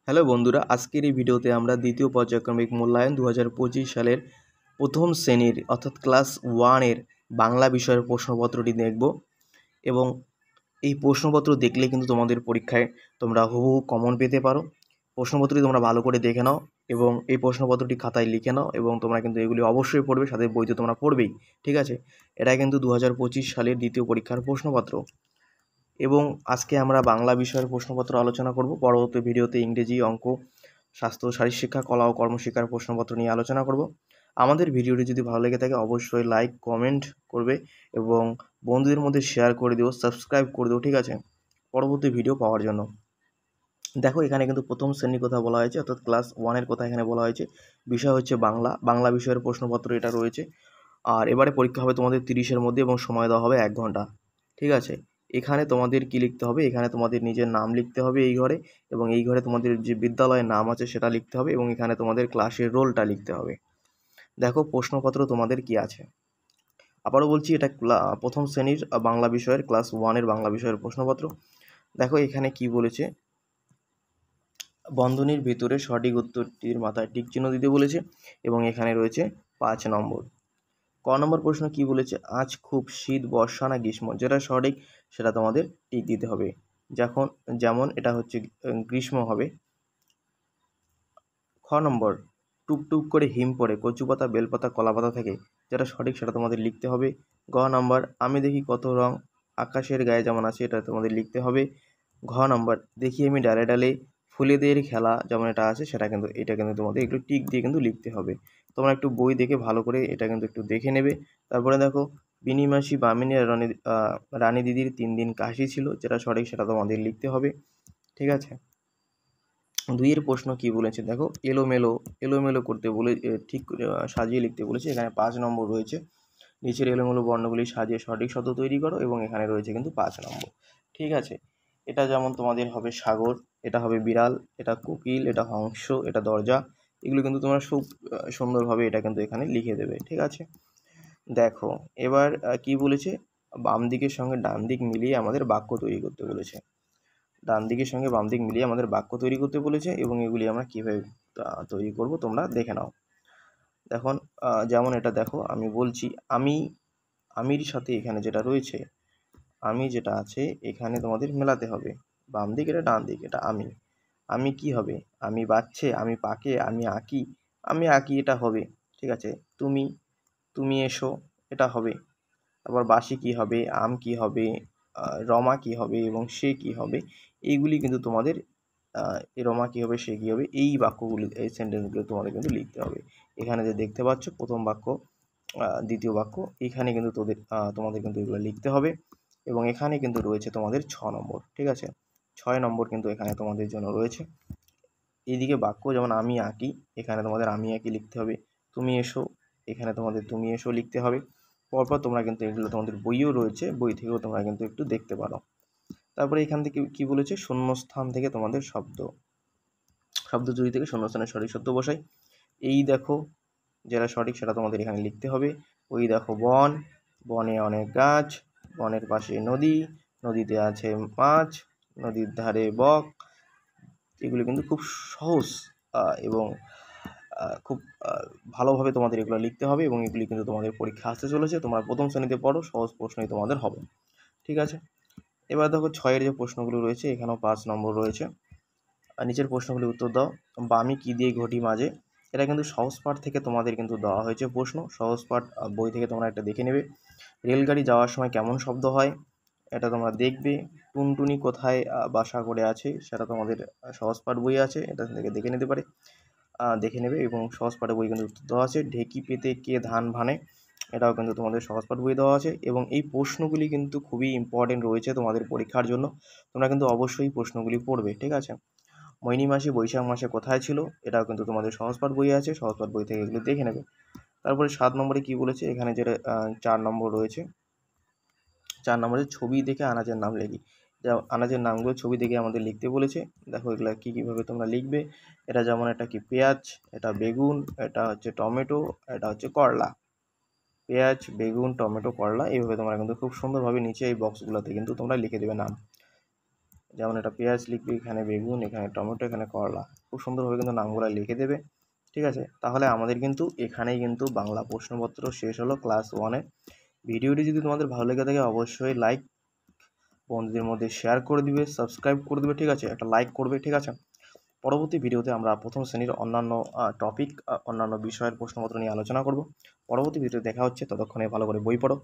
Hello বন্ধুরা, আজকের এই ভিডিওতে আমরা দ্বিতীয় পর্যায়ক্রমিক মূল্যায়ন 2025 সালের প্রথম শ্রেণীর অর্থাৎ ক্লাস 1-এর বাংলা বিষয়ের প্রশ্নপত্রটি দেখব। এবং এই প্রশ্নপত্র দেখলে কিন্তু তোমাদের পরীক্ষায় তোমরা হুবহু কমন পেতে পারো। প্রশ্নপত্রটি তোমরা ভালো করে দেখে নাও এবং এই প্রশ্নপত্রটি খাতায় লিখে নাও এবং তোমরা কিন্তু এগুলি অবশ্যই পড়বে, সাথে বইতে তোমরা পড়বেই, ঠিক আছে? এটা কিন্তু 2025 সালের দ্বিতীয় পরীক্ষার প্রশ্নপত্র। এবং আজকে আমরা বাংলা বিষয়ের প্রশ্নপত্র আলোচনা করব। পরবর্তী ভিডিওতে ইংরেজি, অঙ্ক, স্বাস্থ্য, শারীরশিক্ষা, কলা ও কর্মশিক্ষার প্রশ্নপত্র নিয়ে আলোচনা করব। আমাদের ভিডিওটি যদি ভালো লেগে থাকে অবশ্যই লাইক, কমেন্ট করবে এবং বন্ধুদের মধ্যে শেয়ার করে দিও, সাবস্ক্রাইব করে দিও, ঠিক আছে, পরবর্তী ভিডিও পাওয়ার জন্য। দেখো, এখানে কিন্তু প্রথম শ্রেণীর কথা বলা হয়েছে, অর্থাৎ ক্লাস 1-এর কথা এখানে বলা হয়েছে। বিষয় হচ্ছে বাংলা বিষয়ের প্রশ্নপত্র এটা রয়েছে। আর এবারে পরীক্ষা হবে তোমাদের 30-এর মধ্যে এবং সময় দেওয়া হবে 1 ঘন্টা, ঠিক আছে? এখানে তোমাদের কি লিখতে হবে? এখানে তোমাদের নিজের নাম লিখতে হবে এই ঘরে, এবং এই ঘরে তোমাদের যে বিদ্যালয়ের নাম আছে সেটা লিখতে হবে, এবং এখানে তোমাদের ক্লাসের রোলটা লিখতে হবে। দেখো প্রশ্নপত্র তোমাদের কি আছে। আবারও বলছি, এটা প্রথম শ্রেণীর বাংলা বিষয়ের ক্লাস 1-এর বাংলা বিষয়ের প্রশ্নপত্র। দেখো এখানে কি বলেছে, বন্ধনীর ভিতরে সঠিক উত্তরটির মাথায় টিক চিহ্ন দিতে বলেছে এবং এখানে রয়েছে 5 নম্বর। ক নম্বর প্রশ্ন কি বলেছে, আজ খুব শীত, বর্ষা না গ্রীষ্ম? যেটা সঠিক সেটা তোমাদের টিক দিতে হবে। যেমন এটা হচ্ছে গ্রীষ্ম হবে। খ নম্বর, টুকটুক করে হিম পড়ে কচু পাতা, বেলপাতা, কলা পাতা থেকে? যেটা সঠিক সেটা তোমাদের লিখতে হবে। গ নম্বর, আমি দেখি কত রং আকাশের গায়ে যেমন আছে, এটা তোমাদের লিখতে হবে। ঘ নম্বর, দেখি আমি ডালে ডালে ফুলেদের খেলা, যেমন এটা আছে সেটা কিন্তু তোমাদের একটু টিক দিয়ে কিন্তু লিখতে হবে। তোমরা একটু বই দেখে ভালো করে এটা কিন্তু একটু দেখে নেবে। তারপরে দেখো, বিনিমাসি বামিনী আর রানী দিদির 3 দিন কাশি ছিল, যেটা সঠিক সেটা তোমাদের লিখতে হবে, ঠিক আছে? 2-এর প্রশ্ন কি বলেছে দেখো, এলোমেলো করতে বলে ঠিক করে সাজিয়ে লিখতে বলেছে। এখানে 5 নম্বর রয়েছে। নিচের এলোমেলো বর্ণগুলি সাজিয়ে সঠিক শব্দ তৈরি করো, এবং এখানে রয়েছে কিন্তু 5 নম্বর, ঠিক আছে? এটা যেমন তোমাদের হবে সাগর, এটা হবে বিড়াল, এটা কোকিল, এটা হংস, এটা দরজা। এগুলো কিন্তু তোমরা খুব সুন্দরভাবে এটা কিন্তু এখানে লিখে দেবে, ঠিক আছে? দেখো এবার কি বলেছে, বাম দিকের সঙ্গে ডান দিক মিলিয়ে আমাদের বাক্য তৈরি করতে বলেছে। ডান দিকের সঙ্গে বাম দিক মিলিয়ে আমাদের বাক্য তৈরি করতে বলেছে, এবং এগুলি আমরা কীভাবে তৈরি করব তোমরা দেখে নাও। দেখুন, যেমন এটা দেখো, আমি বলছি আমির সাথে এখানে যেটা রয়েছে, আমি যেটা আছে এখানে তোমাদের মেলাতে হবে। বাম দিক এটা, ডান দিক এটা। আমি কি হবে? আমি বাচ্চে, আমি পাকে, আমি আঁকি এটা হবে, ঠিক আছে? তুমি এসো এটা হবে। তারপর বাঁশি কি হবে, আম কি হবে, রমা কি হবে এবং সে কি হবে? এইগুলি কিন্তু তোমাদের এই রমা কি হবে, সে কি হবে, এই বাক্যগুলি, এই সেন্টেন্সগুলো তোমাদের কিন্তু লিখতে হবে। এখানে যে দেখতে পাচ্ছ প্রথম বাক্য, দ্বিতীয় বাক্য, এখানে কিন্তু তোমাদের কিন্তু এগুলো লিখতে হবে। এবং এখানে কিন্তু রয়েছে তোমাদের 6 নম্বর, ঠিক আছে? 6 নম্বর কিন্তু এখানে তোমাদের জন্য রয়েছে। এইদিকে বাক্য যেমন আমি আঁকি, এখানে তোমাদের আমি আঁকি লিখতে হবে। তুমি এসো, এখানে তোমাদের তুমি এসো লিখতে হবে। পরপর তোমরা কিন্তু এগুলো তোমাদের বইও রয়েছে, বই থেকেও তোমরা কিন্তু একটু দেখতে পারো। তারপরে এখান থেকে কি বলেছে, শূন্যস্থান থেকে তোমাদের শব্দ জুড়ি থেকে শূন্যস্থানের সঠিক শব্দ বসাই। এই দেখো, যেটা সঠিক সেটা তোমাদের এখানে লিখতে হবে। ওই দেখো বন, বনে অনেক গাছ, বনের পাশে নদী, নদীতে আছে মাছ, নদীর ধারে বক। এগুলো কিন্তু খুব সহজ এবং খুব ভালোভাবে তোমাদের এগুলো লিখতে হবে, এবং এগুলি কিন্তু তোমাদের পরীক্ষা আসতে চলেছে। তোমরা প্রথম শ্রেণীতে পড়ো, সহজ প্রশ্নই তোমাদের হবে, ঠিক আছে? এবার দেখো 6-এর যে প্রশ্নগুলো রয়েছে, এখানেও 5 নম্বর রয়েছে। আর নিচের প্রশ্নগুলির উত্তর দাও। বামি কি দিয়ে ঘটি মাজে? এটা কিন্তু সহজ পাঠ থেকে তোমাদের কিন্তু দেওয়া হয়েছে প্রশ্ন। সহজ পাঠ বই থেকে তোমরা একটা দেখে নেবে। রেলগাড়ি যাওয়ার সময় কেমন শব্দ হয়? এটা তোমরা দেখবে। টুনটুনি কোথায় বাসা করে আছে? সেটা তোমাদের সহজ পাঠ বই আছে, এটা থেকে দেখে নেবে, এবং সহজ পাঠের বই কিন্তু উত্তর দেওয়া আছে। ঢেকি পেতে কে ধান ভানে? এটাও কিন্তু তোমাদের সহজ পাঠ বই দেওয়া আছে, এবং এই প্রশ্নগুলি কিন্তু খুবই ইম্পর্টেন্ট রয়েছে তোমাদের পরীক্ষার জন্য। তোমরা কিন্তু অবশ্যই প্রশ্নগুলি পড়বে, ঠিক আছে? মৈনী মাসি বৈশাখ মাসে কোথায় ছিল? এটাও কিন্তু তোমাদের সহজ পাঠ বই আছে, সহজ পাঠ বই থেকে এগুলো দেখে নেবে। তারপরে 7 নম্বরে কি বলেছে, এখানে যেটা 4 নম্বর রয়েছে, 4 নম্বরে ছবি দেখে আনাজের নাম লিখি। আনাজের নামগুলো ছবি দেখে আমাদের লিখতে বলেছে। দেখো এগুলো কীভাবে তোমরা লিখবে। এটা যেমন, এটা কি পেঁয়াজ, এটা বেগুন, এটা হচ্ছে টমেটো, এটা হচ্ছে করলা। পেঁয়াজ, বেগুন, টমেটো, করলা, এইভাবে তোমরা কিন্তু খুব সুন্দরভাবে নিচে এই বক্সগুলোতে কিন্তু তোমরা লিখে দেবে নাম। যেমন এটা পেঁয়াজ লিখবে, এখানে বেগুন, এখানে টমেটো, এখানে করলা। খুব সুন্দরভাবে কিন্তু নামগুলো লিখে দেবে, ঠিক আছে? তাহলে আমাদের কিন্তু এখানেই কিন্তু বাংলা প্রশ্নপত্র শেষ হলো ক্লাস 1-এ। ভিডিওটি যদি তোমাদের ভালো লেগে থাকে অবশ্যই লাইক, বন্ধুদের মধ্যে শেয়ার করে দিবে, সাবস্ক্রাইব করে দিবে, ঠিক আছে? একটা লাইক করবে, ঠিক আছে? পরবর্তী ভিডিওতে আমরা প্রথম শ্রেণীর অন্যান্য টপিক, অন্যান্য বিষয়ের প্রশ্নপত্র নিয়ে আলোচনা করব। পরবর্তী ভিডিওতে দেখা হচ্ছে, ততক্ষণে ভালো করে বই পড়ো।